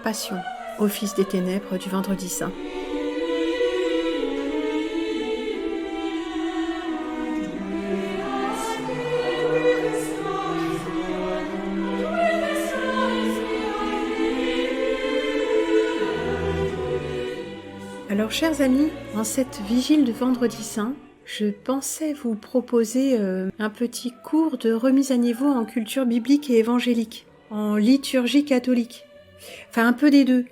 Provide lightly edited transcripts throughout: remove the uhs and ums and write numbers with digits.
consécration, office des ténèbres du Vendredi Saint. Alors, chers amis, en cette vigile de Vendredi Saint, je pensais vous proposer un petit cours de remise à niveau en culture biblique et évangélique, en liturgie catholique. Enfin, un peu des deux,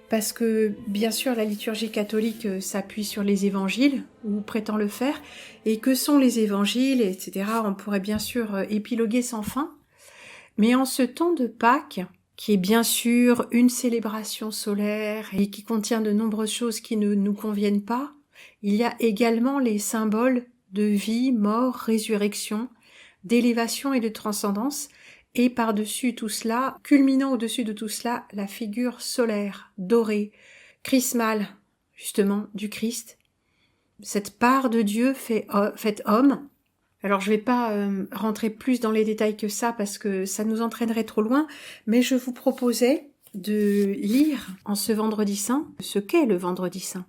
parce que bien sûr la liturgie catholique s'appuie sur les évangiles, ou prétend le faire, et que sont les évangiles, etc. On pourrait bien sûr épiloguer sans fin, mais en ce temps de Pâques, qui est bien sûr une célébration solaire et qui contient de nombreuses choses qui ne nous conviennent pas, il y a également les symboles de vie, mort, résurrection, d'élévation et de transcendance, et par-dessus tout cela, culminant au-dessus de tout cela, la figure solaire, dorée, chrismale, justement, du Christ. Cette part de Dieu faite homme. Alors je ne vais pas rentrer plus dans les détails que ça parce que ça nous entraînerait trop loin, mais je vous proposais de lire en ce Vendredi Saint ce qu'est le Vendredi Saint.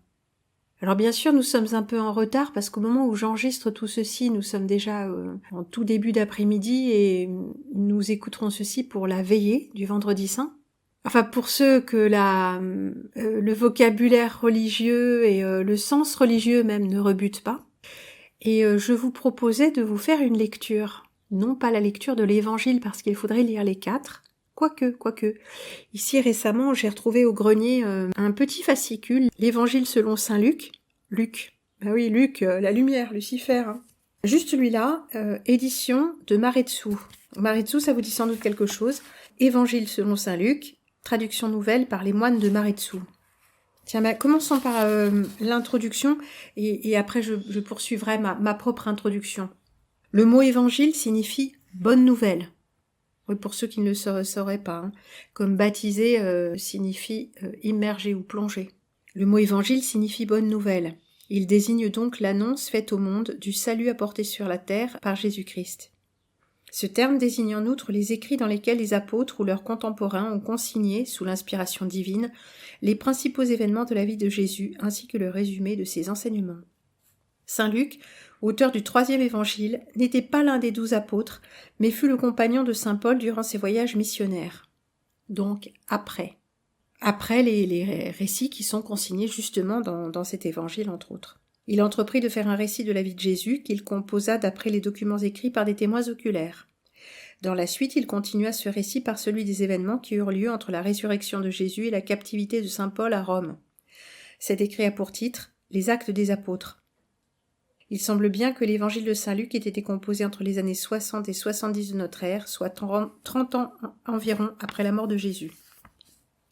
Alors bien sûr, nous sommes un peu en retard parce qu'au moment où j'enregistre tout ceci, nous sommes déjà en tout début d'après-midi et nous écouterons ceci pour la veillée du Vendredi Saint. Enfin, pour ceux que le vocabulaire religieux et le sens religieux même ne rebutent pas. Et je vous proposais de vous faire une lecture, non pas la lecture de l'Évangile parce qu'il faudrait lire les 4, quoique. Ici récemment, j'ai retrouvé au grenier un petit fascicule, l'Évangile selon saint Luc. Luc, la lumière, Lucifer. Hein. Juste celui-là, édition de Maretsou. Maretsou, ça vous dit sans doute quelque chose. Évangile selon saint Luc, traduction nouvelle par les moines de Maretsou. Tiens, commençons par l'introduction et après je poursuivrai ma propre introduction. Le mot évangile signifie bonne nouvelle. Oui, pour ceux qui ne le sauraient pas, hein. Comme baptisé signifie immerger ou plonger. Le mot évangile signifie bonne nouvelle. Il désigne donc l'annonce faite au monde du salut apporté sur la terre par Jésus-Christ. Ce terme désigne en outre les écrits dans lesquels les apôtres ou leurs contemporains ont consigné, sous l'inspiration divine, les principaux événements de la vie de Jésus ainsi que le résumé de ses enseignements. Saint Luc, auteur du 3e évangile, n'était pas l'un des 12 apôtres, mais fut le compagnon de saint Paul durant ses voyages missionnaires. Donc après les récits qui sont consignés justement dans cet évangile entre autres. Il entreprit de faire un récit de la vie de Jésus qu'il composa d'après les documents écrits par des témoins oculaires. Dans la suite, il continua ce récit par celui des événements qui eurent lieu entre la résurrection de Jésus et la captivité de saint Paul à Rome. Cet écrit a pour titre « Les actes des apôtres ». Il semble bien que l'évangile de saint Luc ait été composé entre les années 60 et 70 de notre ère, soit 30 ans environ après la mort de Jésus.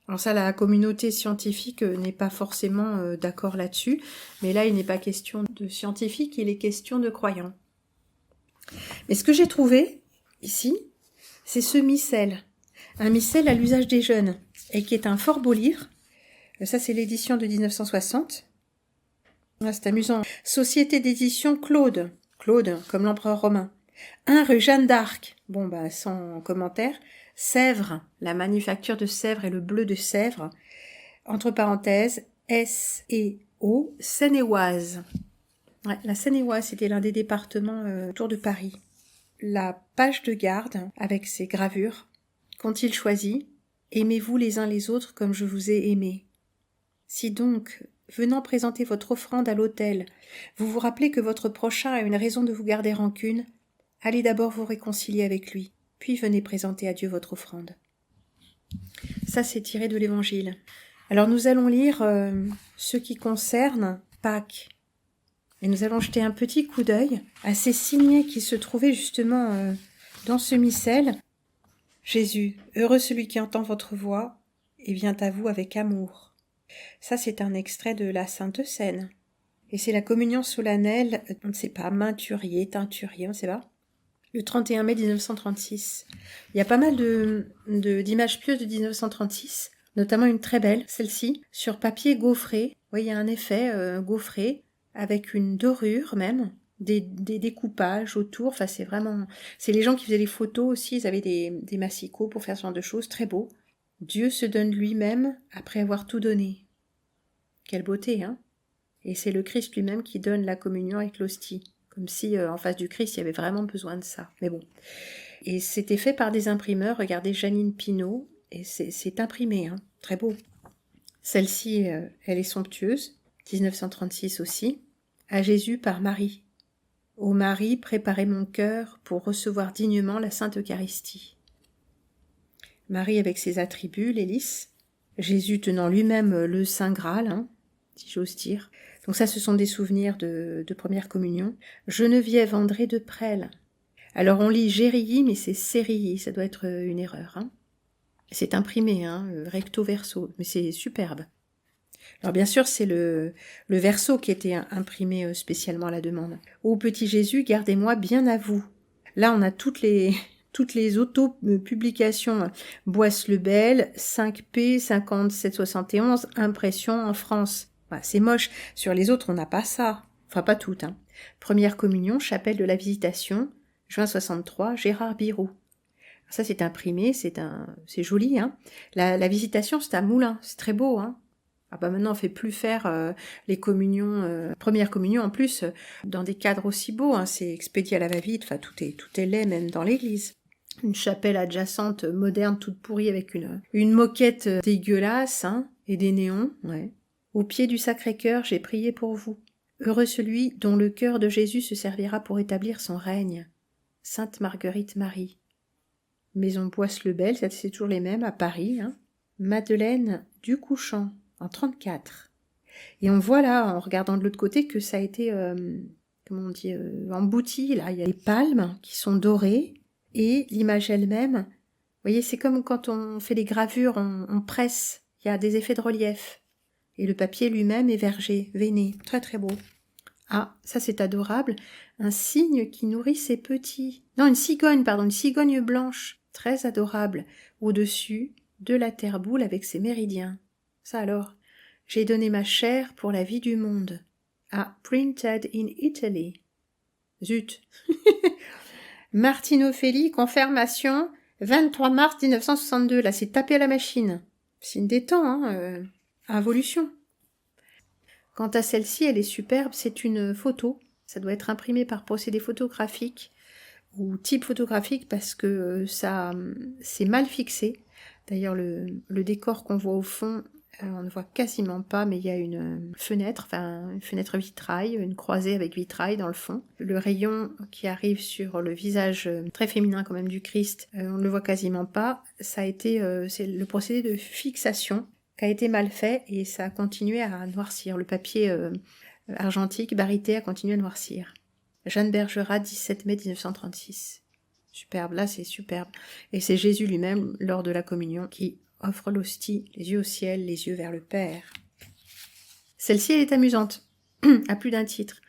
Alors ça, la communauté scientifique n'est pas forcément d'accord là-dessus, mais là, il n'est pas question de scientifiques, il est question de croyants. Mais ce que j'ai trouvé, ici, c'est ce missel. Un missel à l'usage des jeunes, et qui est un fort beau livre. Ça, c'est l'édition de 1960. Ah, c'est amusant. Société d'édition Claude, comme l'empereur romain. 1 rue Jeanne d'Arc, sans commentaire. Sèvres, la manufacture de Sèvres et le bleu de Sèvres. Entre parenthèses, S-E-O, Seine-et-Oise. Ouais, la Seine-et-Oise, c'était l'un des départements autour de Paris. La page de garde, avec ses gravures. Qu'ont-ils choisi ? Aimez-vous les uns les autres comme je vous ai aimés. Si donc, venant présenter votre offrande à l'autel, vous vous rappelez que votre prochain a une raison de vous garder rancune, allez d'abord vous réconcilier avec lui, puis venez présenter à Dieu votre offrande. Ça, c'est tiré de l'Évangile. Alors nous allons lire ce qui concerne Pâques. Et nous allons jeter un petit coup d'œil à ces signets qui se trouvaient justement dans ce missel. Jésus, heureux celui qui entend votre voix et vient à vous avec amour. Ça, c'est un extrait de la Sainte Seine. Et c'est la communion solennelle, on ne sait pas, teinturier, on ne sait pas, le 31 mai 1936. Il y a pas mal d'images pieuses de 1936, notamment une très belle, celle-ci, sur papier gaufré. Oui, il y a un effet gaufré, avec une dorure même, des découpages autour. Enfin, c'est les gens qui faisaient les photos aussi, ils avaient des massicots pour faire ce genre de choses, très beau. Dieu se donne lui-même après avoir tout donné. Quelle beauté, hein? Et c'est le Christ lui-même qui donne la communion avec l'hostie. Comme si en face du Christ, il y avait vraiment besoin de ça. Mais bon. Et c'était fait par des imprimeurs. Regardez Janine Pinault. Et c'est imprimé, hein. Très beau. Celle-ci, elle est somptueuse. 1936 aussi. À Jésus par Marie. Ô Marie, préparez mon cœur pour recevoir dignement la Sainte Eucharistie. Marie avec ses attributs, les lys. Jésus tenant lui-même le Saint Graal, hein, si j'ose dire. Donc ça, ce sont des souvenirs de première communion. Geneviève André de Presles. Alors on lit Gérilly, mais c'est Sérilly, ça doit être une erreur. Hein. C'est imprimé, hein, recto verso, mais c'est superbe. Alors bien sûr, c'est le verso qui était imprimé spécialement à la demande. Ô petit Jésus, gardez-moi bien à vous. Là, on a toutes les auto-publications Boisse-le-Bel, 5P, 5771, impression en France. Bah, c'est moche. Sur les autres, on n'a pas ça. Enfin, pas toutes. Hein. Première communion, chapelle de la Visitation, juin 63, Gérard Birou. Ça, c'est imprimé, c'est joli. Hein. La Visitation, c'est à Moulins. C'est très beau. Hein. Ah bah maintenant on fait plus faire les communions, première communion en plus, dans des cadres aussi beaux, hein, c'est expédié à la va-vite, enfin tout est laid même dans l'église. Une chapelle adjacente, moderne, toute pourrie avec une moquette dégueulasse, hein, et des néons, ouais. Au pied du Sacré-Cœur, j'ai prié pour vous. Heureux celui dont le cœur de Jésus se servira pour établir son règne. Sainte Marguerite Marie. Maison Boisse-le-Bel, c'est toujours les mêmes, à Paris, hein. Madeleine Ducouchant. En 34. Et on voit là, en regardant de l'autre côté, que ça a été, embouti. Là, il y a les palmes qui sont dorées et l'image elle-même. Vous voyez, c'est comme quand on fait les gravures, on presse. Il y a des effets de relief. Et le papier lui-même est vergé, veiné. Très très beau. Ah, ça c'est adorable. Un cygne qui nourrit ses petits. Non, une cigogne blanche. Très adorable. Au-dessus de la terre boule avec ses méridiens. Ça alors, j'ai donné ma chair pour la vie du monde. Ah, printed in Italy. Zut. Martine Ophélie, confirmation, 23 mars 1962. Là, c'est tapé à la machine. Signe des temps, hein, involution. Quant à celle-ci, elle est superbe, c'est une photo. Ça doit être imprimé par procédé photographique ou type photographique parce que ça, c'est mal fixé. D'ailleurs, le décor qu'on voit au fond, on ne voit quasiment pas, mais il y a une fenêtre vitrail, une croisée avec vitrail dans le fond. Le rayon qui arrive sur le visage très féminin quand même du Christ, on ne le voit quasiment pas. Ça a été, c'est le procédé de fixation qui a été mal fait et ça a continué à noircir. Le papier argentique, barité, a continué à noircir. Jeanne Bergerat, 17 mai 1936. Superbe, là c'est superbe. Et c'est Jésus lui-même, lors de la communion, qui offre l'hostie, les yeux au ciel, les yeux vers le Père. Celle-ci, elle est amusante, à plus d'un titre.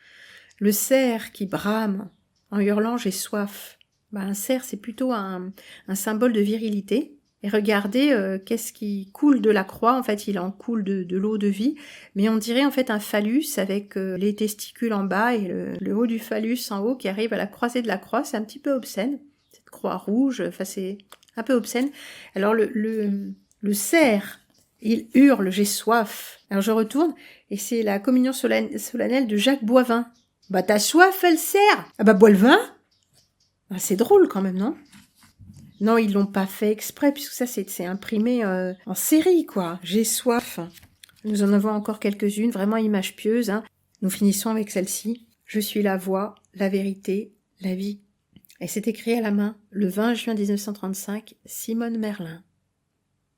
Le cerf qui brame en hurlant « j'ai soif ». Un cerf, c'est plutôt un symbole de virilité. Et regardez, qu'est-ce qui coule de la croix. En fait, il en coule de l'eau de vie. Mais on dirait en fait un phallus avec les testicules en bas et le haut du phallus en haut qui arrive à la croisée de la croix. C'est un petit peu obscène. Cette croix rouge, enfin c'est un peu obscène. Alors le cerf, il hurle « j'ai soif ». Alors je retourne et c'est la communion solennelle de Jacques Boivin. « Bah t'as soif, le cerf ?»« Ah bah bois le vin !» C'est drôle quand même, non ? Non, ils l'ont pas fait exprès, puisque ça, c'est imprimé en série, quoi. J'ai soif. Nous en avons encore quelques-unes, vraiment images pieuses. Hein. Nous finissons avec celle-ci. Je suis la voie, la vérité, la vie. Et c'est écrit à la main, le 20 juin 1935, Simone Merlin.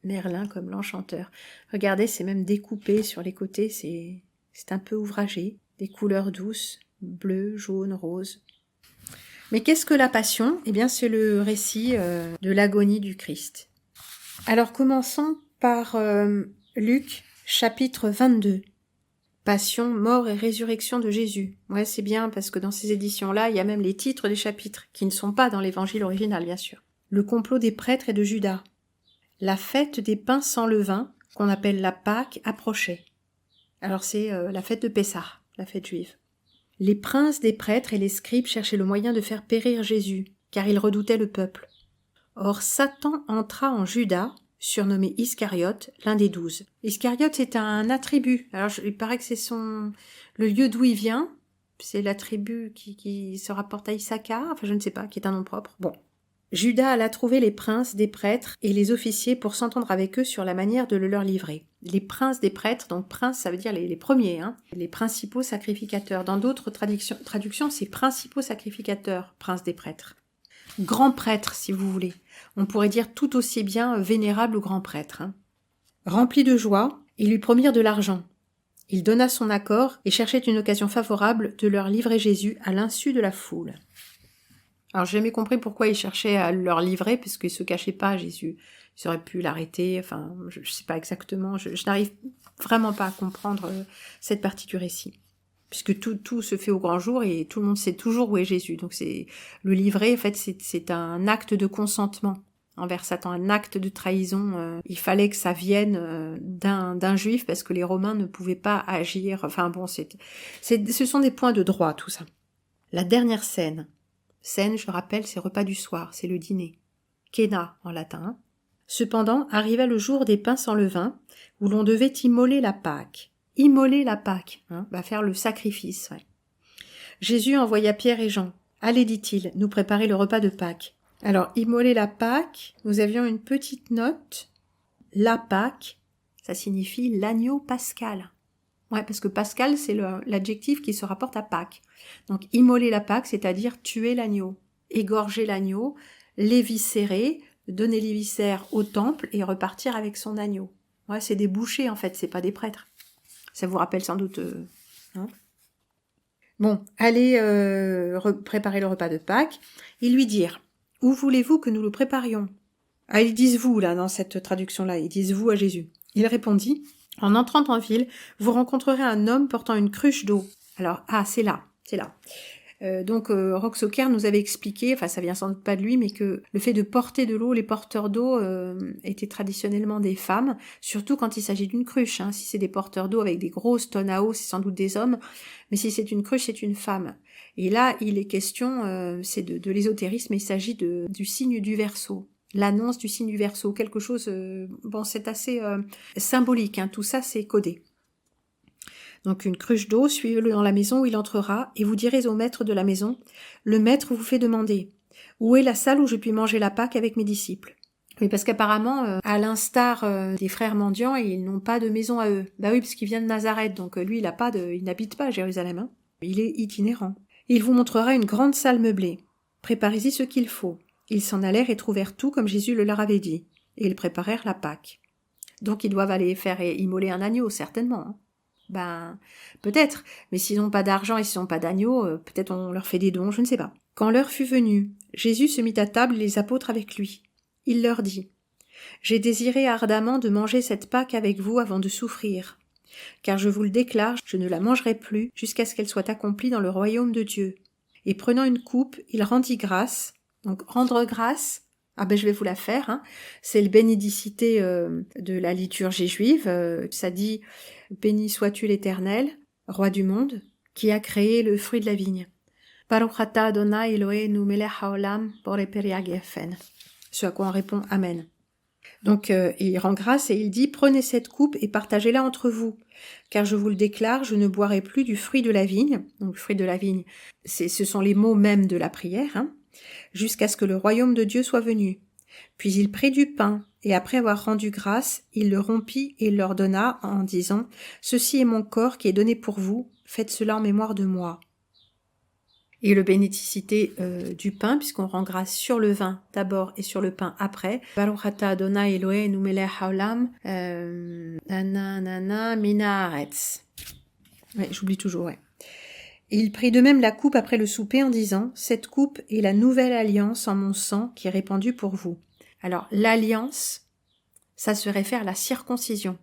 Merlin comme l'enchanteur. Regardez, c'est même découpé sur les côtés, c'est un peu ouvragé. Des couleurs douces, bleu, jaune, rose. Mais qu'est-ce que la Passion ? Eh bien, c'est le récit de l'agonie du Christ. Alors, commençons par Luc, chapitre 22. Passion, mort et résurrection de Jésus. Ouais, c'est bien, parce que dans ces éditions-là, il y a même les titres des chapitres, qui ne sont pas dans l'évangile original, bien sûr. Le complot des prêtres et de Judas. La fête des pains sans levain, qu'on appelle la Pâque, approchait. Alors, c'est la fête de Pessah, la fête juive. Les princes des prêtres et les scribes cherchaient le moyen de faire périr Jésus, car ils redoutaient le peuple. Or Satan entra en Judas, surnommé Iscariote, l'un des 12. Iscariote, c'est un attribut. Alors, il paraît que c'est le lieu d'où il vient. C'est l'attribut qui se rapporte à Issachar, enfin je ne sais pas, qui est un nom propre. Bon. Judas alla trouver les princes des prêtres et les officiers pour s'entendre avec eux sur la manière de le leur livrer. Les princes des prêtres, donc princes, ça veut dire les premiers, les principaux sacrificateurs. Dans d'autres traductions, c'est principaux sacrificateurs, princes des prêtres. Grand prêtre, si vous voulez. On pourrait dire tout aussi bien vénérable ou grand prêtre. Rempli de joie, ils lui promirent de l'argent. Il donna son accord et cherchait une occasion favorable de leur livrer Jésus à l'insu de la foule. Alors, j'ai jamais compris pourquoi il cherchait à leur livrer, puisqu'il se cachait pas, Jésus. Ils auraient pu l'arrêter, enfin, je sais pas exactement, je n'arrive vraiment pas à comprendre cette partie du récit. Puisque tout se fait au grand jour et tout le monde sait toujours où est Jésus. Donc, le livrer, en fait, c'est un acte de consentement envers Satan, un acte de trahison. Il fallait que ça vienne d'un juif, parce que les Romains ne pouvaient pas agir. Enfin bon, ce sont des points de droit, tout ça. La dernière scène, je le rappelle, c'est repas du soir, c'est le dîner. Cena en latin. Cependant, arriva le jour des pains sans levain, où l'on devait immoler la Pâque. Immoler la Pâque, faire le sacrifice. Ouais. Jésus envoya Pierre et Jean. Allez, dit-il, nous préparer le repas de Pâques. Alors, immoler la Pâque, nous avions une petite note. La Pâque, ça signifie l'agneau pascal. Ouais, parce que pascal, c'est l'adjectif qui se rapporte à Pâques. Donc, immoler la Pâque, c'est-à-dire tuer l'agneau, égorger l'agneau, l'éviscérer, donner les viscères au temple et repartir avec son agneau. Ouais, c'est des bouchers, en fait, c'est pas des prêtres. Ça vous rappelle sans doute... Bon, allez préparer le repas de Pâques. Ils lui dirent, où voulez-vous que nous le préparions? Ah, ils disent vous, là, dans cette traduction-là, ils disent vous à Jésus. Il répondit, en entrant en ville, vous rencontrerez un homme portant une cruche d'eau. Alors, c'est là. Donc, Rox Ocker nous avait expliqué, enfin ça vient sans doute pas de lui, mais que le fait de porter de l'eau, les porteurs d'eau étaient traditionnellement des femmes, surtout quand il s'agit d'une cruche. Si c'est des porteurs d'eau avec des grosses tonnes à eau, c'est sans doute des hommes, mais si c'est une cruche, c'est une femme. Et là, il est question, c'est de l'ésotérisme, il s'agit du signe du Verseau. L'annonce du signe du Verseau, quelque chose, c'est assez symbolique, tout ça c'est codé. Donc une cruche d'eau, suivez-le dans la maison où il entrera, et vous direz au maître de la maison, le maître vous fait demander, où est la salle où je puis manger la Pâque avec mes disciples? Oui, parce qu'apparemment, à l'instar des frères mendiants, ils n'ont pas de maison à eux. Bah oui, parce qu'il vient de Nazareth, donc lui, il n'habite pas à Jérusalem, il est itinérant. Il vous montrera une grande salle meublée. Préparez-y ce qu'il faut. Ils s'en allèrent et trouvèrent tout comme Jésus le leur avait dit, et ils préparèrent la Pâque. Donc ils doivent aller faire immoler un agneau, certainement. Peut-être, mais s'ils n'ont pas d'argent et s'ils n'ont pas d'agneau, peut-être on leur fait des dons, je ne sais pas. Quand l'heure fut venue, Jésus se mit à table et les apôtres avec lui. Il leur dit, « J'ai désiré ardemment de manger cette Pâque avec vous avant de souffrir, car je vous le déclare, je ne la mangerai plus jusqu'à ce qu'elle soit accomplie dans le royaume de Dieu. » Et prenant une coupe, il rendit grâce. Donc rendre grâce, je vais vous la faire, c'est le bénédicité de la liturgie juive, ça dit « Béni sois-tu l'Éternel, roi du monde, qui a créé le fruit de la vigne. » Baruch atah Adonai Eloheinu melech haolam borei peri hagfen. Ce à quoi on répond « Amen ». Donc il rend grâce et il dit « Prenez cette coupe et partagez-la entre vous, car je vous le déclare, je ne boirai plus du fruit de la vigne. » Donc le fruit de la vigne, ce sont les mots mêmes de la prière, jusqu'à ce que le royaume de Dieu soit venu. Puis il prit du pain, et après avoir rendu grâce, il le rompit et leur donna en disant « Ceci est mon corps qui est donné pour vous, faites cela en mémoire de moi. » Et le bénédicité du pain, puisqu'on rend grâce sur le vin d'abord et sur le pain après. « Baruch atah Adonai Eloheinu melech haolam, nanana mina haaretz. » Ouais, j'oublie toujours, ouais. Et il prit de même la coupe après le souper en disant « Cette coupe est la nouvelle alliance en mon sang qui est répandue pour vous. » Alors, l'alliance, ça se réfère à la circoncision.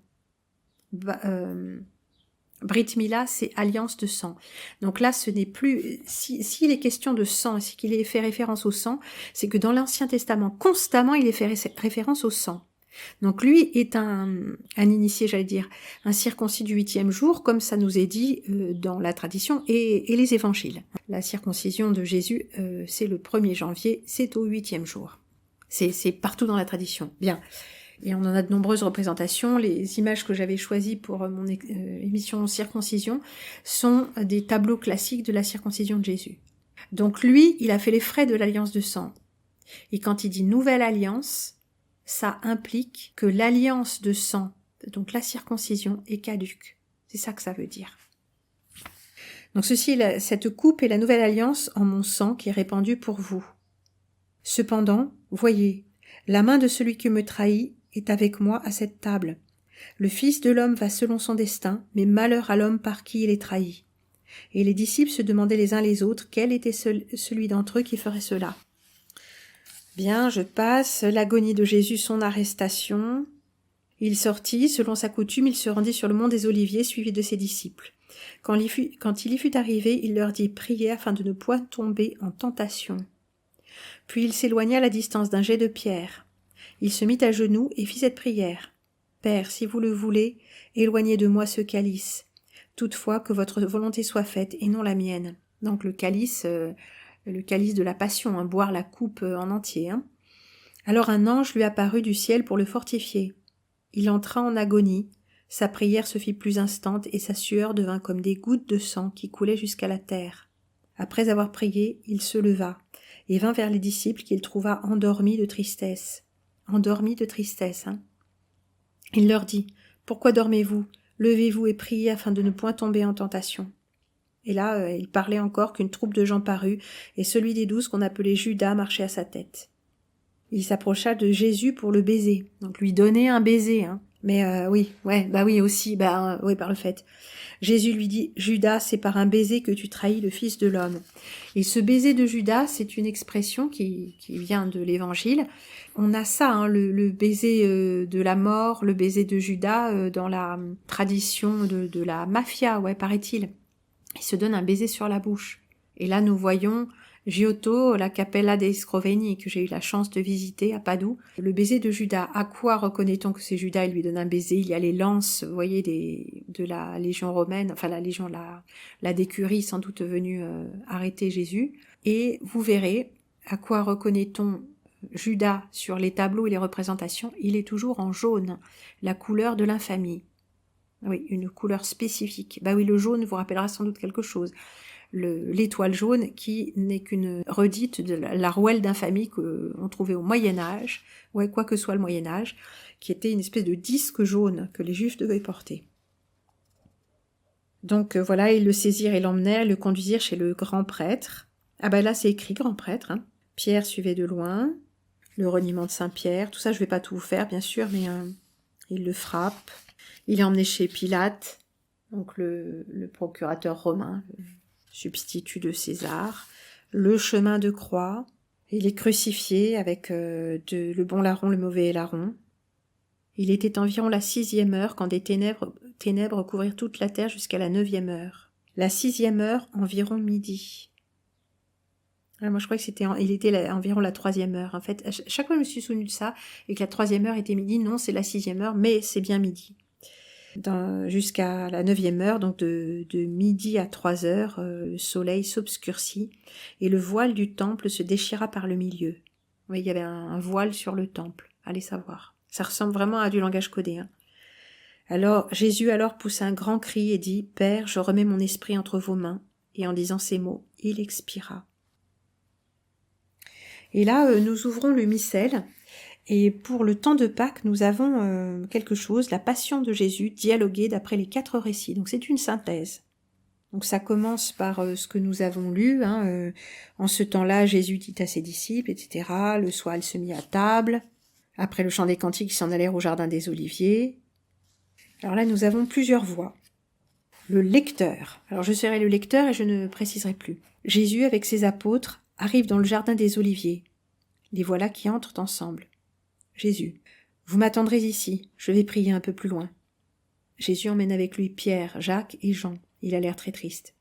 Brit Mila, c'est alliance de sang. Donc là, ce n'est plus... S'il est question de sang, et qu'il est fait référence au sang, c'est que dans l'Ancien Testament, constamment, il est fait référence au sang. Donc lui est un initié, j'allais dire, un circoncis du 8e jour, comme ça nous est dit dans la tradition et les évangiles. La circoncision de Jésus, c'est le 1er janvier, c'est au 8e jour. C'est partout dans la tradition. Bien. Et on en a de nombreuses représentations. Les images que j'avais choisies pour mon émission Circoncision sont des tableaux classiques de la circoncision de Jésus. Donc lui, il a fait les frais de l'alliance de sang. Et quand il dit nouvelle alliance, ça implique que l'alliance de sang, donc la circoncision, est caduque. C'est ça que ça veut dire. Donc cette coupe est la nouvelle alliance en mon sang qui est répandue pour vous. Cependant, voyez, la main de celui qui me trahit est avec moi à cette table. Le Fils de l'homme va selon son destin, mais malheur à l'homme par qui il est trahi. Et les disciples se demandaient les uns les autres quel était celui d'entre eux qui ferait cela. Bien, je passe l'agonie de Jésus, son arrestation. Il sortit, selon sa coutume, il se rendit sur le mont des Oliviers, suivi de ses disciples. Quand il y fut arrivé, il leur dit « Priez afin de ne point tomber en tentation ». Puis il s'éloigna à la distance d'un jet de pierre. Il se mit à genoux et fit cette prière. « Père, si vous le voulez, éloignez de moi ce calice. Toutefois, que votre volonté soit faite et non la mienne. » Donc le calice de la passion, hein, boire la coupe en entier. Hein. Alors un ange lui apparut du ciel pour le fortifier. Il entra en agonie, sa prière se fit plus instante et sa sueur devint comme des gouttes de sang qui coulaient jusqu'à la terre. Après avoir prié, il se leva et vint vers les disciples qu'il trouva endormis de tristesse. Endormis de tristesse, hein. Il leur dit « Pourquoi dormez-vous ? Levez-vous et priez afin de ne point tomber en tentation. » Et là, il parlait encore qu'une troupe de gens parut, et celui des 12 qu'on appelait Judas marchait à sa tête. Il s'approcha de Jésus pour le baiser, donc lui donner un baiser, hein. Mais oui aussi, oui, par le fait. Jésus lui dit, Judas, c'est par un baiser que tu trahis le Fils de l'homme. Et ce baiser de Judas, c'est une expression qui vient de l'Évangile. On a ça, hein, le baiser de la mort, le baiser de Judas dans la tradition de la mafia, ouais, paraît-il. Il se donne un baiser sur la bouche. Et là, nous voyons Giotto, la Cappella dei Scrovegni, que j'ai eu la chance de visiter à Padoue. Le baiser de Judas. À quoi reconnaît-on que c'est Judas? Il lui donne un baiser. Il y a les lances, vous voyez, de la Légion romaine, enfin la Légion, la d'écurie, sans doute venue arrêter Jésus. Et vous verrez, à quoi reconnaît-on Judas sur les tableaux et les représentations? Il est toujours en jaune, la couleur de l'infamie. Oui, une couleur spécifique. Bah oui, le jaune vous rappellera sans doute quelque chose. L'étoile jaune qui n'est qu'une redite de la rouelle d'infamie qu'on trouvait au Moyen-Âge, ouais, quoi que soit le Moyen-Âge, qui était une espèce de disque jaune que les Juifs devaient porter. Donc voilà, ils le saisirent et l'emmenèrent, le conduisirent chez le grand prêtre. Ah ben là c'est écrit grand prêtre, hein. Pierre suivait de loin, le reniement de Saint-Pierre, tout ça je vais pas tout vous faire bien sûr, mais il le frappe. Il est emmené chez Pilate, donc le procurateur romain, le substitut de César, le chemin de croix. Il est crucifié avec le bon larron, le mauvais larron. Il était environ la 6e heure quand des ténèbres couvrirent toute la terre jusqu'à la 9e heure. La 6e heure, environ midi. Ah, moi je crois que il était environ la 3e heure. En fait, chaque fois je me suis souvenu de ça, et que la 3e heure était midi. Non, c'est la 6e heure, mais c'est bien midi. Jusqu'à la 9e heure, donc de midi à 3 heures, le soleil s'obscurcit et le voile du temple se déchira par le milieu. Oui, il y avait un voile sur le temple, allez savoir. Ça ressemble vraiment à du langage codé. Hein. Jésus poussa un grand cri et dit « Père, je remets mon esprit entre vos mains. » Et en disant ces mots, il expira. Et là, nous ouvrons le missel. Et pour le temps de Pâques, nous avons quelque chose, la passion de Jésus, dialoguée d'après les 4 récits. Donc c'est une synthèse. Donc ça commence par ce que nous avons lu. Hein, en ce temps-là, Jésus dit à ses disciples, etc. Le soir, il se mit à table. Après le chant des cantiques, ils s'en allèrent au jardin des Oliviers. Alors là, nous avons plusieurs voix. Le lecteur. Alors je serai le lecteur et je ne préciserai plus. Jésus, avec ses apôtres, arrive dans le jardin des Oliviers. Les voilà qui entrent ensemble. Jésus. Vous m'attendrez ici, je vais prier un peu plus loin. Jésus emmène avec lui Pierre, Jacques et Jean. Il a l'air très triste.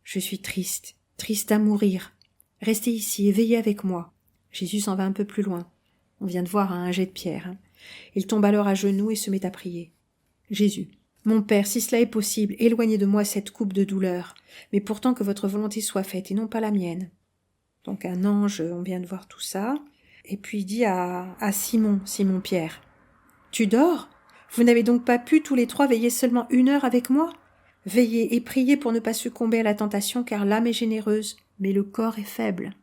Je suis triste, triste à mourir. Restez ici et veillez avec moi. Jésus s'en va un peu plus loin. On vient de voir un jet de pierre. Hein. Il tombe alors à genoux et se met à prier. Jésus. Mon Père, si cela est possible, éloignez de moi cette coupe de douleur, mais pourtant que votre volonté soit faite et non pas la mienne. Donc un ange, on vient de voir tout ça. Et puis il dit à Simon Pierre, Tu dors? Vous n'avez donc pas pu tous les trois veiller seulement 1 heure avec moi? Veillez et priez pour ne pas succomber à la tentation, car l'âme est généreuse, mais le corps est faible. »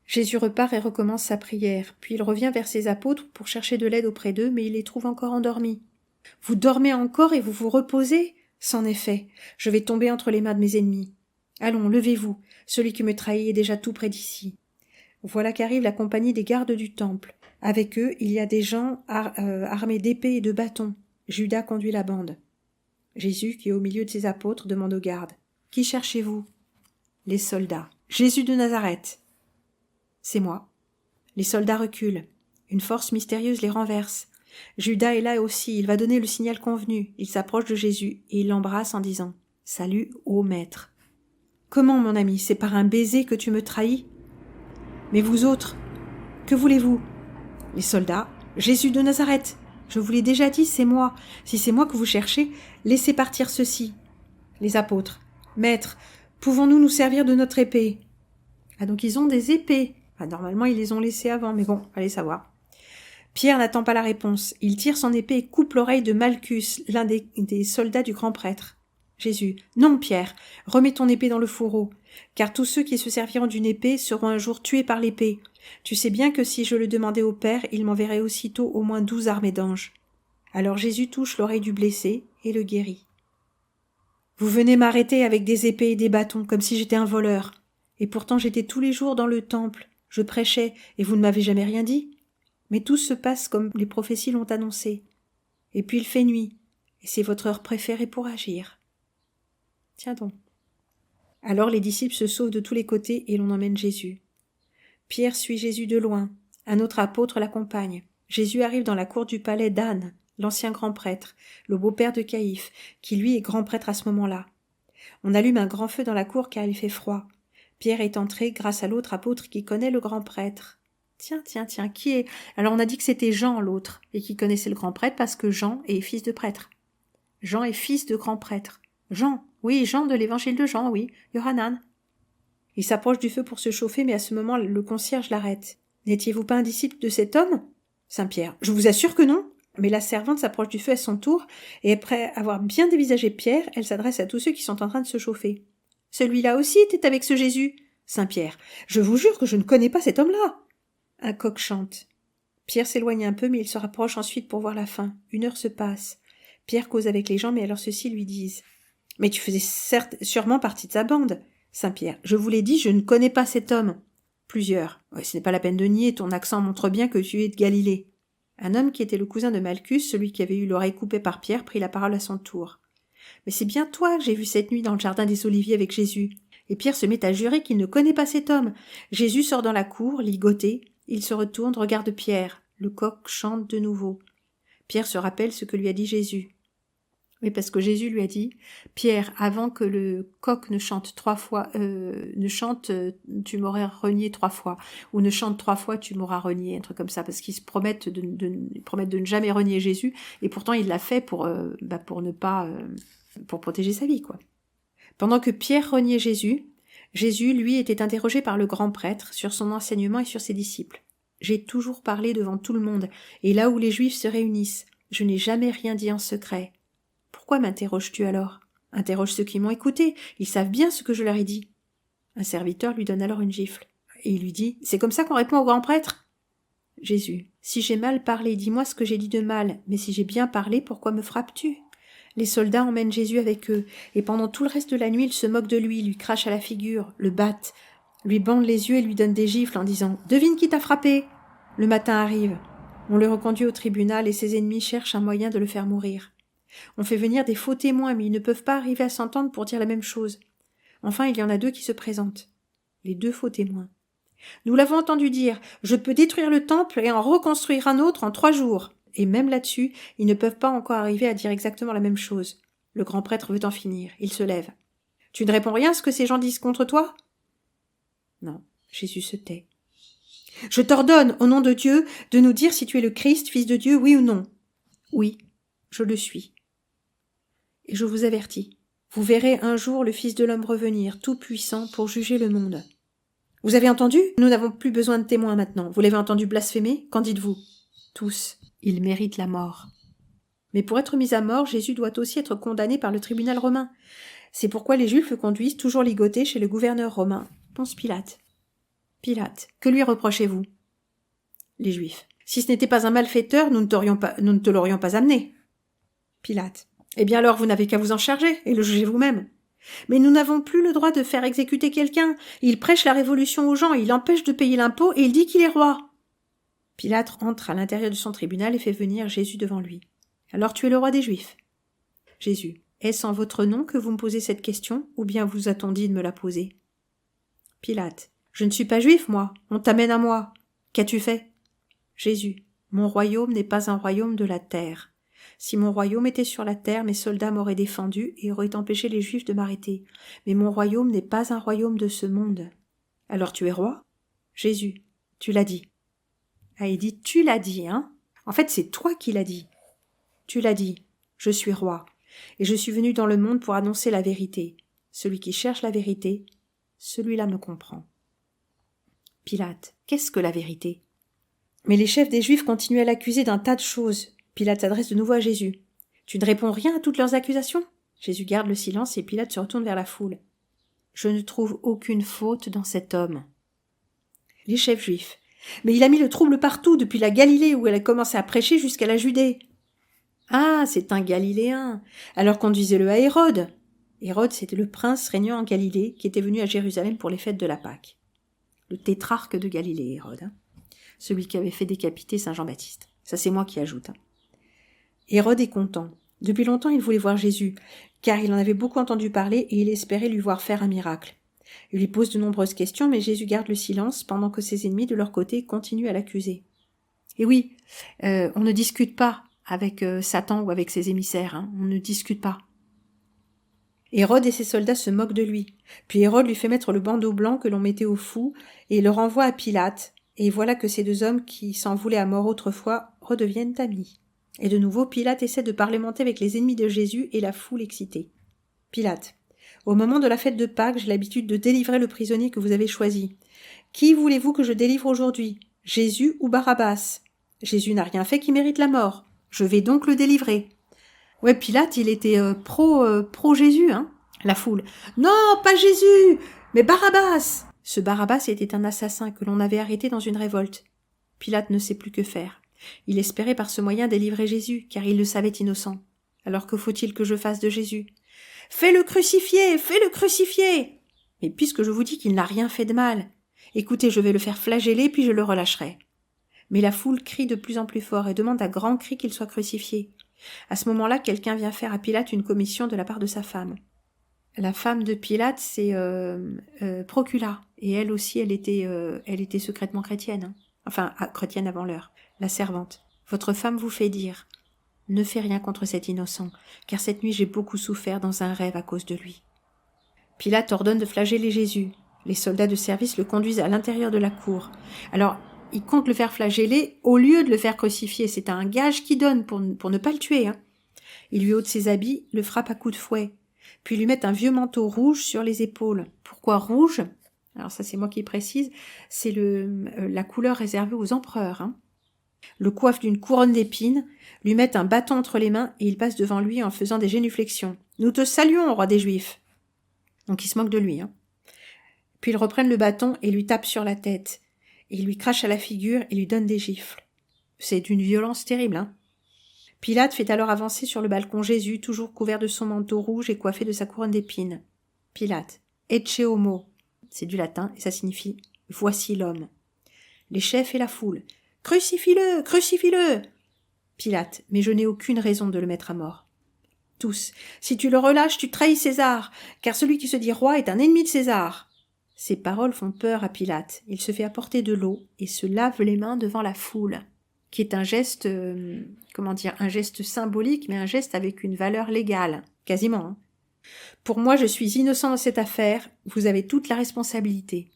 Jésus repart et recommence sa prière, puis il revient vers ses apôtres pour chercher de l'aide auprès d'eux, mais il les trouve encore endormis. « Vous dormez encore et vous vous reposez? C'en est fait. Je vais tomber entre les mains de mes ennemis. Allons, levez-vous. Celui qui me trahit est déjà tout près d'ici. » Voilà qu'arrive la compagnie des gardes du temple. Avec eux, il y a des gens armés d'épées et de bâtons. Judas conduit la bande. Jésus, qui est au milieu de ses apôtres, demande aux gardes. « Qui cherchez-vous » ? Les soldats. « Jésus de Nazareth. » « C'est moi. » Les soldats reculent. Une force mystérieuse les renverse. Judas est là aussi, il va donner le signal convenu. Il s'approche de Jésus et il l'embrasse en disant « Salut, ô maître. »« Comment, mon ami, c'est par un baiser que tu me trahis ? Mais vous autres, que voulez-vous » ? Les soldats. « Jésus de Nazareth. Je vous l'ai déjà dit, c'est moi. Si c'est moi que vous cherchez, laissez partir ceux-ci. » Les apôtres. « Maître, pouvons-nous nous servir de notre épée ?» Ah, donc ils ont des épées. Normalement, ils les ont laissées avant, mais bon, allez savoir. Pierre n'attend pas la réponse. Il tire son épée et coupe l'oreille de Malchus, l'un des soldats du grand prêtre. Jésus. « Non, Pierre, remets ton épée dans le fourreau, car tous ceux qui se serviront d'une épée seront un jour tués par l'épée. Tu sais bien que si je le demandais au Père, il m'enverrait aussitôt au moins 12 armées d'anges. » Alors Jésus touche l'oreille du blessé et le guérit. « Vous venez m'arrêter avec des épées et des bâtons, comme si j'étais un voleur. Et pourtant j'étais tous les jours dans le temple. Je prêchais, et vous ne m'avez jamais rien dit. Mais tout se passe comme les prophéties l'ont annoncé. Et puis il fait nuit, et c'est votre heure préférée pour agir. » Tiens donc. Alors les disciples se sauvent de tous les côtés et l'on emmène Jésus. Pierre suit Jésus de loin. Un autre apôtre l'accompagne. Jésus arrive dans la cour du palais d'Anne, l'ancien grand prêtre, le beau-père de Caïphe, qui lui est grand prêtre à ce moment-là. On allume un grand feu dans la cour car il fait froid. Pierre est entré grâce à l'autre apôtre qui connaît le grand prêtre. Tiens, qui est... Alors on a dit que c'était Jean l'autre, et qui connaissait le grand prêtre parce que Jean est fils de prêtre. Jean est fils de grand prêtre. Jean, oui, Jean de l'évangile de Jean, oui, Yohanan. Il s'approche du feu pour se chauffer, mais à ce moment, le concierge l'arrête. « N'étiez-vous pas un disciple de cet homme ?» Saint-Pierre. « Je vous assure que non. » Mais la servante s'approche du feu à son tour, et après avoir bien dévisagé Pierre, elle s'adresse à tous ceux qui sont en train de se chauffer. « Celui-là aussi était avec ce Jésus. » Saint-Pierre. « Je vous jure que je ne connais pas cet homme-là. » Un coq chante. Pierre s'éloigne un peu, mais il se rapproche ensuite pour voir la fin. 1 heure se passe. Pierre cause avec les gens, mais alors ceux-ci lui disent « Mais tu faisais sûrement partie de sa bande. » Saint-Pierre. « Je vous l'ai dit, je ne connais pas cet homme. » Plusieurs. « Ouais, ce n'est pas la peine de nier, ton accent montre bien que tu es de Galilée. » Un homme qui était le cousin de Malchus, celui qui avait eu l'oreille coupée par Pierre, prit la parole à son tour. « Mais c'est bien toi que j'ai vu cette nuit dans le jardin des Oliviers avec Jésus. » Et Pierre se met à jurer qu'il ne connaît pas cet homme. Jésus sort dans la cour, ligoté. Il se retourne, regarde Pierre. Le coq chante de nouveau. Pierre se rappelle ce que lui a dit Jésus. Oui, parce que Jésus lui a dit « Pierre, avant que le coq ne chante 3 fois, tu m'aurais renié 3 fois. Ou ne chante 3 fois, tu m'auras renié. » Un truc comme ça, parce qu'ils se promettent de ne jamais renier Jésus. Et pourtant, il l'a fait pour protéger sa vie, quoi. Pendant que Pierre reniait Jésus, lui, était interrogé par le grand prêtre sur son enseignement et sur ses disciples. « J'ai toujours parlé devant tout le monde, et là où les Juifs se réunissent. Je n'ai jamais rien dit en secret. » Pourquoi m'interroges-tu alors ? Interroge ceux qui m'ont écouté, ils savent bien ce que je leur ai dit. Un serviteur lui donne alors une gifle, et il lui dit « C'est comme ça qu'on répond au grand prêtre ?» Jésus. « Si j'ai mal parlé, dis-moi ce que j'ai dit de mal, mais si j'ai bien parlé, pourquoi me frappes-tu » Les soldats emmènent Jésus avec eux, et pendant tout le reste de la nuit, ils se moquent de lui crachent à la figure, le battent, lui bandent les yeux et lui donnent des gifles en disant « Devine qui t'a frappé ?» Le matin arrive. On le reconduit au tribunal et ses ennemis cherchent un moyen de le faire mourir. On fait venir des faux témoins, mais ils ne peuvent pas arriver à s'entendre pour dire la même chose. Enfin, il y en a 2 qui se présentent. Les 2 faux témoins. « Nous l'avons entendu dire, je peux détruire le temple et en reconstruire un autre en 3 jours. » Et même là-dessus, ils ne peuvent pas encore arriver à dire exactement la même chose. Le grand prêtre veut en finir. Il se lève. « Tu ne réponds rien à ce que ces gens disent contre toi ?» Non, Jésus se tait. « Je t'ordonne, au nom de Dieu, de nous dire si tu es le Christ, fils de Dieu, oui ou non. »« Oui, je le suis. » Et je vous avertis, vous verrez un jour le Fils de l'homme revenir, tout-puissant, pour juger le monde. Vous avez entendu ? Nous n'avons plus besoin de témoins maintenant. Vous l'avez entendu blasphémer ? Qu'en dites-vous ? Tous. Il mérite la mort. Mais pour être mis à mort, Jésus doit aussi être condamné par le tribunal romain. C'est pourquoi les Juifs le conduisent toujours ligoté chez le gouverneur romain, Ponce Pilate. Pilate, que lui reprochez-vous? Les Juifs. Si ce n'était pas un malfaiteur, nous ne te l'aurions pas amené. Pilate. Eh bien alors vous n'avez qu'à vous en charger et le juger vous-même. Mais nous n'avons plus le droit de faire exécuter quelqu'un. Il prêche la révolution aux gens, il empêche de payer l'impôt et il dit qu'il est roi. Pilate entre à l'intérieur de son tribunal et fait venir Jésus devant lui. Alors tu es le roi des Juifs? Jésus. Est-ce en votre nom que vous me posez cette question, ou bien vous a-t-on dit de me la poser? Pilate. Je ne suis pas juif, moi. On t'amène à moi. Qu'as-tu fait? Jésus. Mon royaume n'est pas un royaume de la terre. Si mon royaume était sur la terre, mes soldats m'auraient défendu et auraient empêché les Juifs de m'arrêter. Mais mon royaume n'est pas un royaume de ce monde. Alors tu es roi? Jésus. Tu l'as dit. Ah, il dit tu l'as dit, hein? En fait, c'est toi qui l'as dit. Tu l'as dit. Je suis roi. Et je suis venu dans le monde pour annoncer la vérité. Celui qui cherche la vérité, celui-là me comprend. Pilate. Qu'est-ce que la vérité? Mais les chefs des Juifs continuent à l'accuser d'un tas de choses. Pilate s'adresse de nouveau à Jésus. Tu ne réponds rien à toutes leurs accusations? Jésus garde le silence et Pilate se retourne vers la foule. Je ne trouve aucune faute dans cet homme. Les chefs juifs. Mais il a mis le trouble partout, depuis la Galilée où elle a commencé à prêcher jusqu'à la Judée. Ah, c'est un Galiléen. Alors conduisez-le à Hérode. Hérode, c'était le prince régnant en Galilée qui était venu à Jérusalem pour les fêtes de la Pâque. Le tétrarque de Galilée, Hérode. Celui qui avait fait décapiter Saint Jean-Baptiste. Ça, c'est moi qui ajoute. Hérode est content. Depuis longtemps, il voulait voir Jésus, car il en avait beaucoup entendu parler et il espérait lui voir faire un miracle. Il lui pose de nombreuses questions, mais Jésus garde le silence pendant que ses ennemis, de leur côté, continuent à l'accuser. Et oui, on ne discute pas avec Satan ou avec ses émissaires, hein. On ne discute pas. Hérode et ses soldats se moquent de lui. Puis Hérode lui fait mettre le bandeau blanc que l'on mettait aux fous et le renvoie à Pilate. Et voilà que ces deux hommes qui s'en voulaient à mort autrefois redeviennent amis. Et de nouveau, Pilate essaie de parlementer avec les ennemis de Jésus et la foule excitée. Pilate. Au moment de la fête de Pâques, j'ai l'habitude de délivrer le prisonnier que vous avez choisi. Qui voulez-vous que je délivre aujourd'hui? Jésus ou Barabbas? Jésus n'a rien fait qui mérite la mort. Je vais donc le délivrer. Ouais, Pilate, il était pro Jésus, hein, la foule. Non, pas Jésus, mais Barabbas. Ce Barabbas était un assassin que l'on avait arrêté dans une révolte. Pilate ne sait plus que faire. Il espérait par ce moyen délivrer Jésus, car il le savait innocent. Alors que faut-il que je fasse de Jésus? Fais-le crucifier! Fais-le crucifier! Mais puisque je vous dis qu'il n'a rien fait de mal, écoutez, je vais le faire flageller, puis je le relâcherai. Mais la foule crie de plus en plus fort et demande à grands cris qu'il soit crucifié. À ce moment-là, quelqu'un vient faire à Pilate une commission de la part de sa femme. La femme de Pilate, c'est Procula, et elle aussi, elle était secrètement chrétienne, hein. Enfin, chrétienne avant l'heure. La servante. Votre femme vous fait dire. Ne fais rien contre cet innocent, car cette nuit j'ai beaucoup souffert dans un rêve à cause de lui. Pilate ordonne de flageller Jésus. Les soldats de service le conduisent à l'intérieur de la cour. Alors, il compte le faire flageller au lieu de le faire crucifier. C'est un gage qu'il donne pour ne pas le tuer, hein. Il lui ôte ses habits, le frappe à coups de fouet, puis lui met un vieux manteau rouge sur les épaules. Pourquoi rouge? Alors ça, c'est moi qui précise. C'est la couleur réservée aux empereurs, hein. Le coiffe d'une couronne d'épines, lui met un bâton entre les mains et il passe devant lui en faisant des génuflexions. « Nous te saluons, roi des Juifs !» Donc il se moque de lui, hein. Puis ils reprennent le bâton et lui tapent sur la tête. Et il lui crache à la figure et lui donne des gifles. C'est d'une violence terrible, hein. Pilate fait alors avancer sur le balcon Jésus, toujours couvert de son manteau rouge et coiffé de sa couronne d'épines. Pilate. Ecce homo. C'est du latin et ça signifie « voici l'homme ». Les chefs et la foule. « Crucifie-le! Crucifie-le » Pilate. « Mais je n'ai aucune raison de le mettre à mort. » Tous. « Si tu le relâches, tu trahis César, car celui qui se dit roi est un ennemi de César. » Ces paroles font peur à Pilate. Il se fait apporter de l'eau et se lave les mains devant la foule, qui est un geste, un geste symbolique, mais un geste avec une valeur légale, quasiment, hein. Pour moi, je suis innocent dans cette affaire, vous avez toute la responsabilité.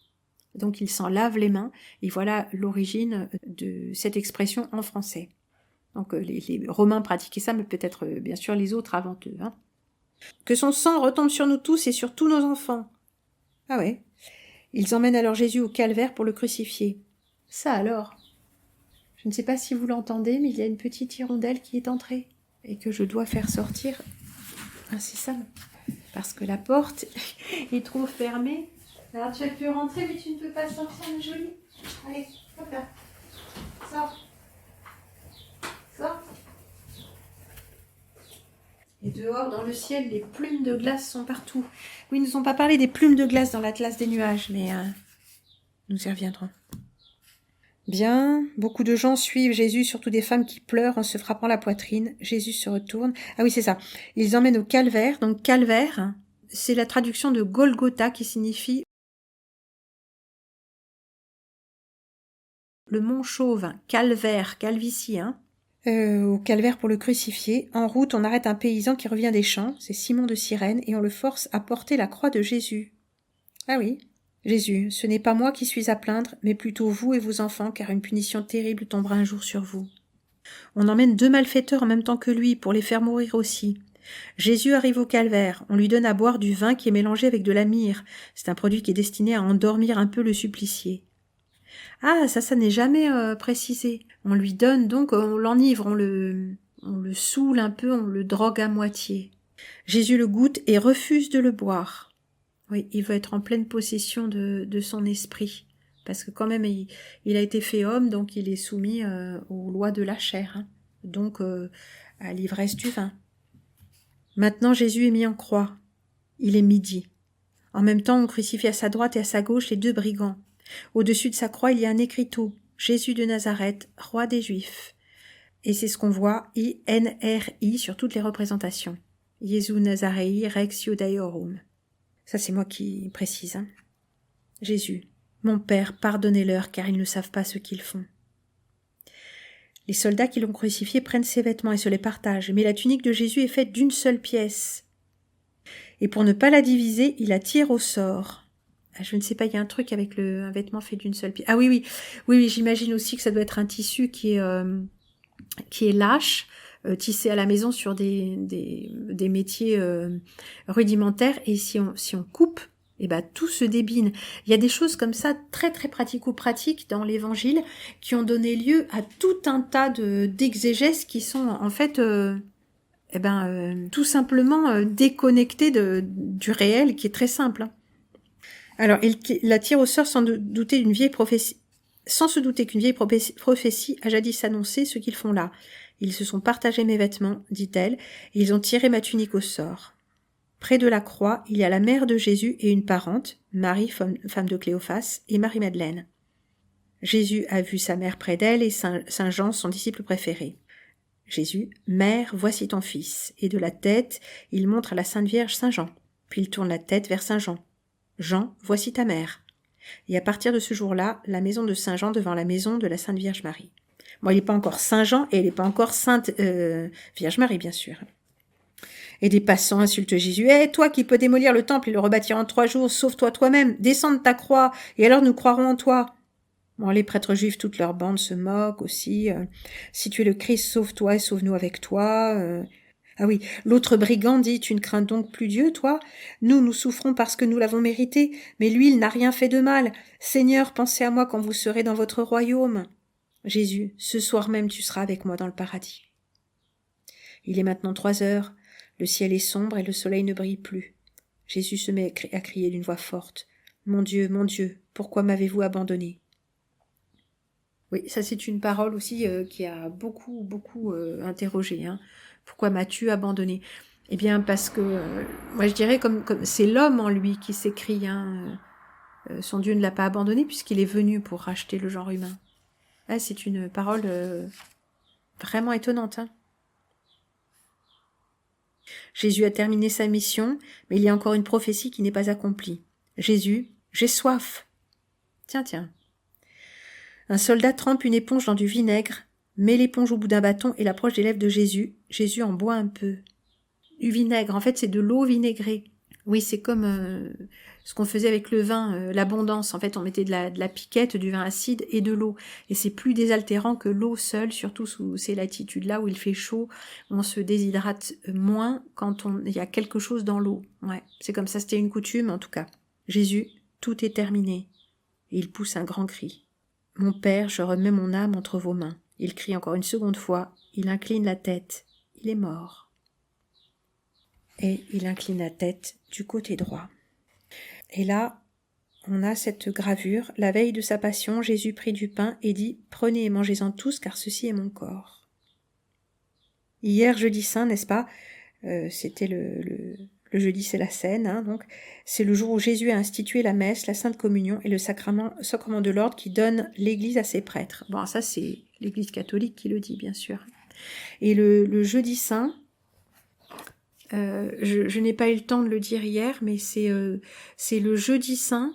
Donc il s'en lave les mains, et voilà l'origine de cette expression en français. Donc les Romains pratiquaient ça, mais peut-être bien sûr les autres avant eux, hein. Que son sang retombe sur nous tous et sur tous nos enfants. Ah ouais. Ils emmènent alors Jésus au calvaire pour le crucifier. Ça alors. Je ne sais pas si vous l'entendez, mais il y a une petite hirondelle qui est entrée et que je dois faire sortir incessamment. Parce que la porte est trop fermée. Alors tu as pu rentrer, mais tu ne peux pas sortir, ma jolie. Allez, hop là. Sors. Sors. Et dehors, dans le ciel, les plumes de glace sont partout. Oui, ils ne nous ont pas parlé des plumes de glace dans l'Atlas des nuages, mais nous y reviendrons. Bien, beaucoup de gens suivent Jésus, surtout des femmes qui pleurent en se frappant la poitrine. Jésus se retourne. Ah oui, c'est ça. Ils emmènent au calvaire. Donc calvaire, c'est la traduction de Golgotha qui signifie le mont chauve, calvaire, calvitie, au calvaire pour le crucifier. En route, on arrête un paysan qui revient des champs, c'est Simon de Cyrène, et on le force à porter la croix de Jésus. Ah oui, Jésus, ce n'est pas moi qui suis à plaindre, mais plutôt vous et vos enfants, car une punition terrible tombera un jour sur vous. On emmène 2 malfaiteurs en même temps que lui, pour les faire mourir aussi. Jésus arrive au calvaire, on lui donne à boire du vin qui est mélangé avec de la myrrhe. C'est un produit qui est destiné à endormir un peu le supplicié. Ah, ça n'est jamais précisé. On lui donne donc, on l'enivre, on le saoule un peu, on le drogue à moitié. Jésus le goûte et refuse de le boire. Oui, il veut être en pleine possession de son esprit. Parce que quand même, il a été fait homme, donc il est soumis aux lois de la chair. Donc à l'ivresse du vin. Maintenant, Jésus est mis en croix. Il est midi. En même temps, on crucifie à sa droite et à sa gauche les 2 brigands. Au-dessus de sa croix, il y a un écriteau. Jésus de Nazareth, roi des Juifs. Et c'est ce qu'on voit, INRI, sur toutes les représentations. Jésus Nazarei Rex Iudaeorum. Ça, c'est moi qui précise. Jésus, mon Père, pardonnez-leur, car ils ne savent pas ce qu'ils font. Les soldats qui l'ont crucifié prennent ses vêtements et se les partagent, mais la tunique de Jésus est faite d'une seule pièce. Et pour ne pas la diviser, il la tire au sort. Je ne sais pas, il y a un truc avec un vêtement fait d'une seule pièce. Ah oui, j'imagine aussi que ça doit être un tissu qui est lâche, tissé à la maison sur des métiers rudimentaires. Et si on coupe, tout se débine. Il y a des choses comme ça, très très pratico-pratiques dans l'Évangile, qui ont donné lieu à tout un tas d'exégèses qui sont en fait tout simplement déconnectés du réel, qui est très simple. Alors, il la tire au sort sans se douter qu'une vieille prophétie a jadis annoncé ce qu'ils font là. Ils se sont partagés mes vêtements, dit-elle, et ils ont tiré ma tunique au sort. Près de la croix, il y a la mère de Jésus et une parente, Marie, femme de Cléophas, et Marie-Madeleine. Jésus a vu sa mère près d'elle et Saint Jean, son disciple préféré. Jésus, mère, voici ton fils. Et de la tête, il montre à la Sainte Vierge Saint Jean. Puis il tourne la tête vers Saint Jean. Jean, voici ta mère. Et à partir de ce jour-là, la maison de Saint Jean devint la maison de la Sainte Vierge Marie. Bon, il n'est pas encore Saint Jean et il n'est pas encore Sainte Vierge Marie, bien sûr. Et des passants insultent Jésus. « toi qui peux démolir le temple et le rebâtir en 3 jours, sauve-toi toi-même, descends de ta croix, et alors nous croirons en toi. » Bon, les prêtres juifs, toute leur bande se moquent aussi. Si tu es le Christ, sauve-toi et sauve-nous avec toi. Ah oui, l'autre brigand dit, tu ne crains donc plus Dieu, toi? Nous souffrons parce que nous l'avons mérité, mais lui, il n'a rien fait de mal. Seigneur, pensez à moi quand vous serez dans votre royaume. Jésus, ce soir même tu seras avec moi dans le paradis. Il est maintenant 3 heures, le ciel est sombre et le soleil ne brille plus. Jésus se met à crier d'une voix forte. Mon Dieu, pourquoi m'avez-vous abandonné? Oui, ça c'est une parole aussi qui a beaucoup interrogé. Pourquoi m'as-tu abandonné? Eh bien parce que, moi je dirais comme c'est l'homme en lui qui s'écrie. Son Dieu ne l'a pas abandonné puisqu'il est venu pour racheter le genre humain. C'est une parole vraiment étonnante. Jésus a terminé sa mission, mais il y a encore une prophétie qui n'est pas accomplie. Jésus, j'ai soif. Tiens. Un soldat trempe une éponge dans du vinaigre, met l'éponge au bout d'un bâton et l'approche des lèvres de Jésus. Jésus en boit un peu. Du vinaigre, en fait, c'est de l'eau vinaigrée. Oui, c'est comme ce qu'on faisait avec le vin, l'abondance. En fait, on mettait de la piquette, du vin acide et de l'eau. Et c'est plus désaltérant que l'eau seule, surtout sous ces latitudes-là où il fait chaud. On se déshydrate moins quand il y a quelque chose dans l'eau. Ouais, c'est comme ça, c'était une coutume en tout cas. Jésus, tout est terminé. Et il pousse un grand cri. Mon Père, je remets mon âme entre vos mains. Il crie encore une seconde fois, il incline la tête, il est mort. Et il incline la tête du côté droit. Et là, on a cette gravure. La veille de sa passion, Jésus prit du pain et dit « Prenez et mangez-en tous, car ceci est mon corps. » Hier, jeudi saint, n'est-ce pas, c'était le jeudi, c'est la Seine, hein, donc c'est le jour où Jésus a institué la messe, la Sainte Communion et le sacrement de l'ordre qui donne l'Église à ses prêtres. Bon, ça c'est l'Église catholique qui le dit, bien sûr. Et le jeudi saint, je n'ai pas eu le temps de le dire hier, mais c'est le jeudi saint.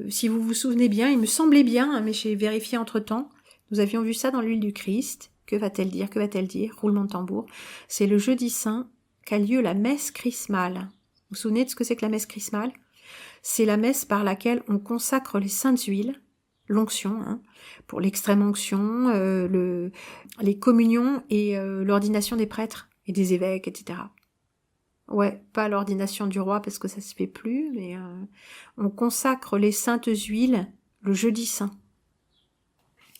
Si vous vous souvenez bien, il me semblait bien, hein, mais j'ai vérifié entre-temps. Nous avions vu ça dans l'huile du Christ. Que va-t-elle dire? Que va-t-elle dire? Roulement de tambour. C'est le jeudi saint qu'a lieu la messe chrismale. Vous vous souvenez de ce que c'est que la messe chrismale? C'est la messe par laquelle on consacre les saintes huiles, l'onction, hein, pour l'extrême onction, les communions et l'ordination des prêtres et des évêques, etc. Ouais, pas l'ordination du roi parce que ça se fait plus, mais on consacre les saintes huiles le jeudi saint.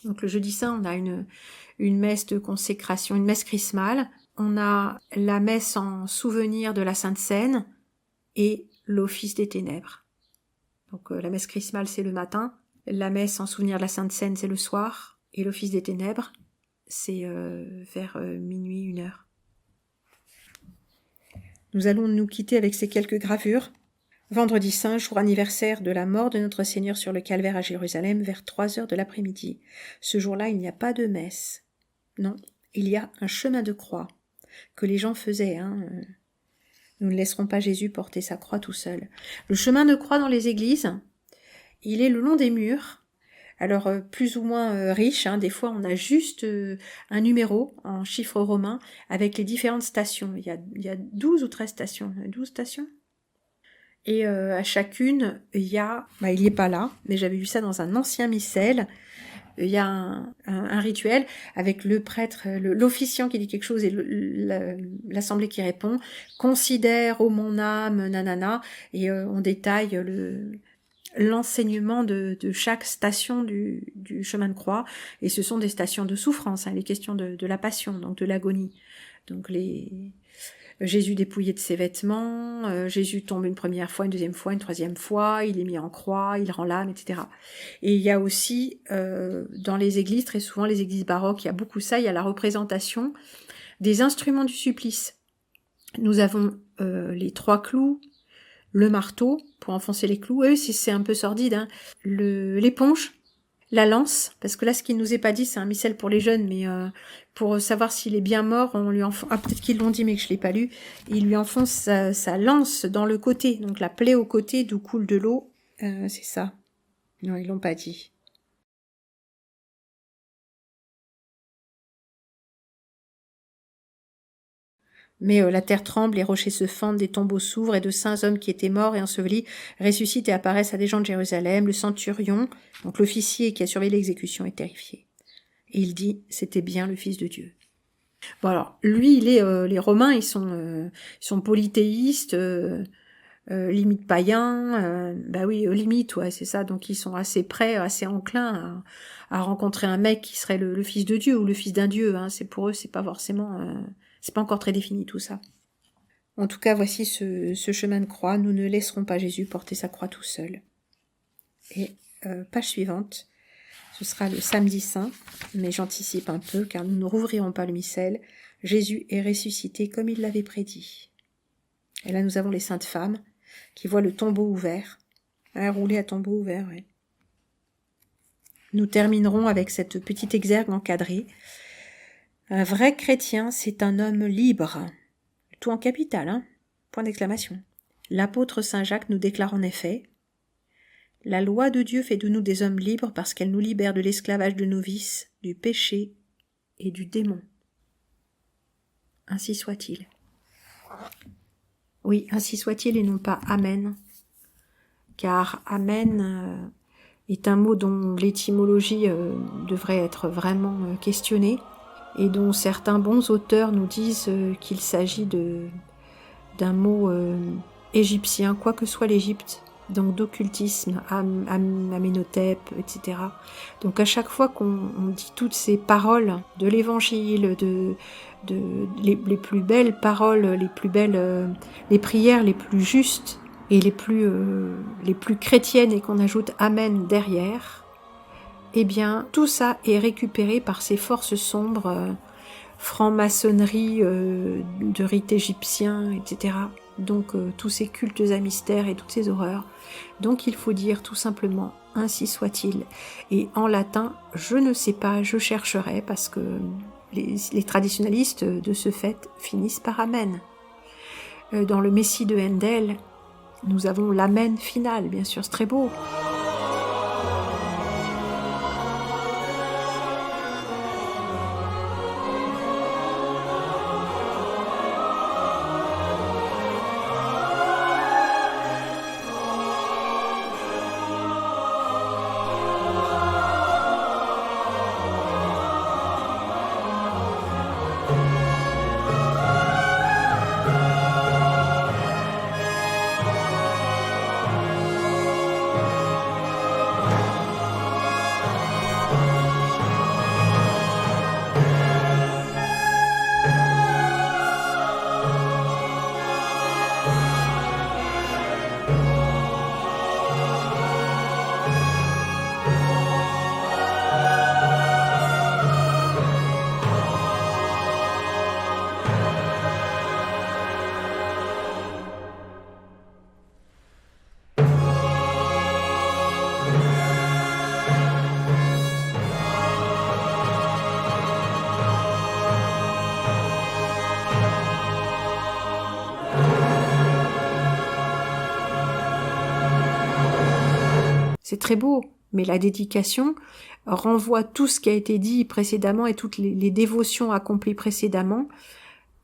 Donc le jeudi saint, on a une messe de consécration, une messe chrismale. On a la messe en souvenir de la Sainte Seine et l'office des ténèbres. Donc la messe chrismale, c'est le matin. La messe en souvenir de la Sainte Seine, c'est le soir. Et l'office des ténèbres, c'est vers minuit, 1h. Nous allons nous quitter avec ces quelques gravures. Vendredi saint, jour anniversaire de la mort de notre Seigneur sur le calvaire à Jérusalem, vers 3h de l'après-midi. Ce jour-là, il n'y a pas de messe. Non, il y a un chemin de croix que les gens faisaient. Nous ne laisserons pas Jésus porter sa croix tout seul. Le chemin de croix dans les églises, il est le long des murs. Alors, plus ou moins riche, des fois on a juste un numéro en chiffres romains avec les différentes stations. Il y a 12 ou 13 stations. 12 stations. Et à chacune, il y est pas là, mais j'avais vu ça dans un ancien missel. Il y a un rituel avec le prêtre, l'officiant qui dit quelque chose et l'assemblée qui répond. Considère, ô mon âme, nanana, et on détaille l'enseignement de chaque station du chemin de croix. Et ce sont des stations de souffrance, les questions de la passion, donc de l'agonie. Donc Jésus dépouillé de ses vêtements, Jésus tombe une première fois, une deuxième fois, une troisième fois, il est mis en croix, il rend l'âme, etc. Et il y a aussi, dans les églises, très souvent les églises baroques, il y a beaucoup ça, il y a la représentation des instruments du supplice. Nous avons les 3 clous, le marteau pour enfoncer les clous, c'est un peu sordide, l'éponge, la lance, parce que là, ce qui ne nous est pas dit, c'est un missel pour les jeunes, mais pour savoir s'il est bien mort, on lui enfonce... Ah, peut-être qu'ils l'ont dit, mais que je l'ai pas lu. Il lui enfonce sa lance dans le côté, donc la plaie au côté d'où coule de l'eau. C'est ça. Non, ils l'ont pas dit. Mais la terre tremble, les rochers se fendent, des tombeaux s'ouvrent, et de saints hommes qui étaient morts et ensevelis ressuscitent et apparaissent à des gens de Jérusalem. Le centurion, donc l'officier qui a surveillé l'exécution, est terrifié. Et il dit, c'était bien le Fils de Dieu. Bon alors, lui, les Romains, ils sont polythéistes, limite païens, limite, ouais, c'est ça. Donc ils sont assez prêts, assez enclins à rencontrer un mec qui serait le Fils de Dieu ou le Fils d'un Dieu. C'est pour eux, c'est pas forcément... c'est pas encore très défini tout ça. En tout cas, voici ce chemin de croix. Nous ne laisserons pas Jésus porter sa croix tout seul. Et page suivante, ce sera le samedi saint, mais j'anticipe un peu car nous ne rouvrirons pas le missel. Jésus est ressuscité comme il l'avait prédit. Et là, nous avons les saintes femmes qui voient le tombeau ouvert. Rouler à tombeau ouvert, ouais. Nous terminerons avec cette petite exergue encadrée. Un vrai chrétien, c'est un homme libre. Tout en capital, Point d'exclamation. L'apôtre Saint Jacques nous déclare en effet « La loi de Dieu fait de nous des hommes libres parce qu'elle nous libère de l'esclavage de nos vices, du péché et du démon. » Ainsi soit-il. Oui, ainsi soit-il et non pas Amen. Car Amen est un mot dont l'étymologie devrait être vraiment questionnée. Et dont certains bons auteurs nous disent qu'il s'agit d'un mot égyptien, quoi que soit l'Égypte. donc d'occultisme, Amenhotep, etc. Donc à chaque fois qu'on dit toutes ces paroles de l'évangile, les plus belles paroles, les prières les plus justes et les plus chrétiennes et qu'on ajoute Amen derrière, eh bien tout ça est récupéré par ces forces sombres, franc-maçonnerie de rite égyptien, etc. Donc tous ces cultes à mystère et toutes ces horreurs. Donc il faut dire tout simplement « ainsi soit-il ». Et en latin, je ne sais pas, je chercherai parce que les traditionalistes de ce fait finissent par « Amen ». Dans le Messie de Handel, nous avons l'Amen final, bien sûr, c'est très beau. C'est très beau, mais la dédication renvoie tout ce qui a été dit précédemment et toutes les dévotions accomplies précédemment,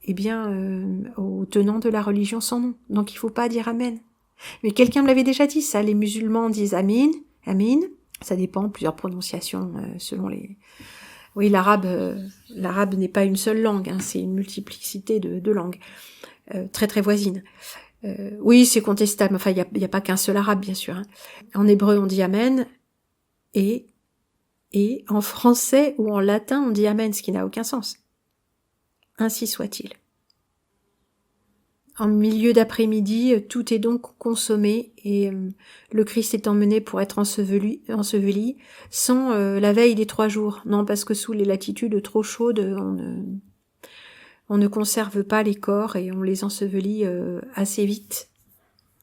eh bien, aux tenants de la religion sans nom. Donc il faut pas dire Amen. Mais quelqu'un me l'avait déjà dit, ça. Les musulmans disent Amin, Amin. Ça dépend, plusieurs prononciations selon les... Oui, l'arabe n'est pas une seule langue, hein, c'est une multiplicité de langues, très très voisines. Oui, c'est contestable. Enfin, il y a pas qu'un seul arabe, bien sûr. Hein. En hébreu, on dit Amen, et en français ou en latin, on dit Amen, ce qui n'a aucun sens. Ainsi soit-il. En milieu d'après-midi, tout est donc consommé et le Christ est emmené pour être enseveli sans la veille des 3 jours. Non, parce que sous les latitudes trop chaudes, on ne conserve pas les corps et on les ensevelit assez vite.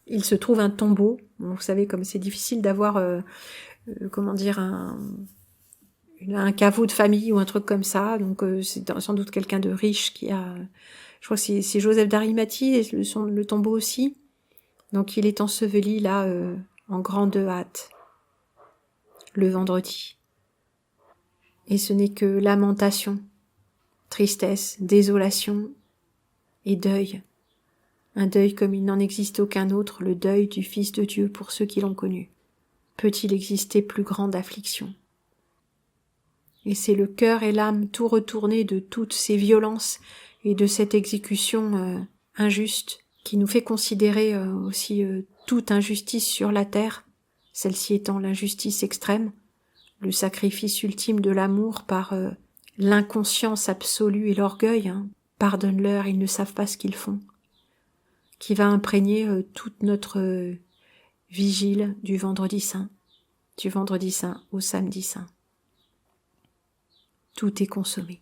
Il se trouve un tombeau. Bon, vous savez, comme c'est difficile d'avoir, un caveau de famille ou un truc comme ça. Donc c'est sans doute quelqu'un de riche qui a... Je crois que c'est Joseph d'Arimathie et le tombeau aussi. Donc il est enseveli là en grande hâte le vendredi. Et ce n'est que lamentation, tristesse, désolation et deuil. Un deuil comme il n'en existe aucun autre, le deuil du Fils de Dieu pour ceux qui l'ont connu. Peut-il exister plus grande affliction? Et c'est le cœur et l'âme tout retournés de toutes ces violences et de cette exécution injuste qui nous fait considérer aussi toute injustice sur la terre, celle-ci étant l'injustice extrême, le sacrifice ultime de l'amour par l'inconscience absolue et l'orgueil. Hein. Pardonne-leur, ils ne savent pas ce qu'ils font. Qui va imprégner toute notre vigile du vendredi saint au samedi saint. Tout est consommé.